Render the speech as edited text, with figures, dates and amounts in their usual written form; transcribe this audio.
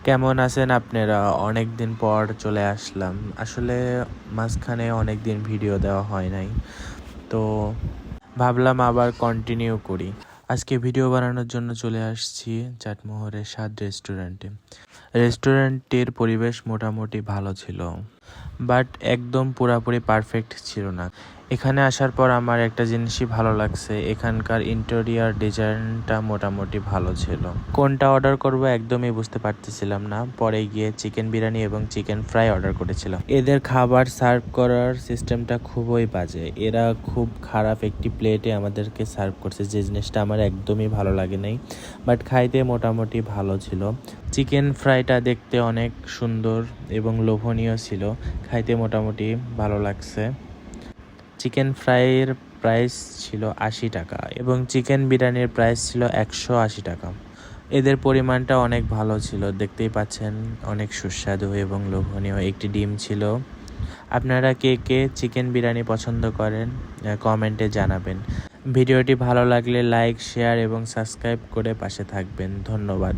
কেমন আছেন আপনারা? অনেকদিন পর চলে আসলাম। আসলে মাঝখানে অনেকদিন ভিডিও দেওয়া হয় নাই, তো ভাবলাম আবার কন্টিনিউ করি। আজকে ভিডিও বানানোর জন্য চলে আসছি চাটমোহরের স্বাদ রেস্টুরেন্টে। রেস্টুরেন্টের পরিবেশ মোটামুটি ভালো ছিল, বাট একদম পুরাপুরি পারফেক্ট ছিল না। এখানে আসার পর আমার একটা জিনিসই ভালো লাগছে, এখানকার ইন্টেরিয়ার ডিজাইনটা মোটামুটি ভালো ছিল। কোনটা অর্ডার করব একদমই বুঝতে পারতেছিলাম না। পরে গিয়ে চিকেন বিরিয়ানি এবং চিকেন ফ্রাই অর্ডার করেছিলাম। এদের খাবার সার্ভ করার সিস্টেমটা খুবই বাজে। এরা খুব খারাপ একটি প্লেটে আমাদেরকে সার্ভ করছে, যে জিনিসটা আমার একদমই ভালো লাগে নাই, বাট খাইতে মোটামুটি ভালো ছিল। চিকেন ফ্রাইটা দেখতে অনেক সুন্দর এবং লোভনীয় ছিল, খাইতে মোটামুটি ভালো লাগছে। চিকেন ফ্রাইয়ের প্রাইস ছিল ৮০ টাকা এবং চিকেন বিরিয়ানির প্রাইস ছিল ১৮০ টাকা। এদের পরিমাণটা অনেক ভালো ছিল, দেখতেই পাচ্ছেন, অনেক সুস্বাদু এবং লোভনীয়। একটি ডিম ছিল। আপনারা কে কে চিকেন বিরিয়ানি পছন্দ করেন কমেন্টে জানাবেন। ভিডিওটি ভালো লাগলে লাইক, শেয়ার এবং সাবস্ক্রাইব করে পাশে থাকবেন। ধন্যবাদ।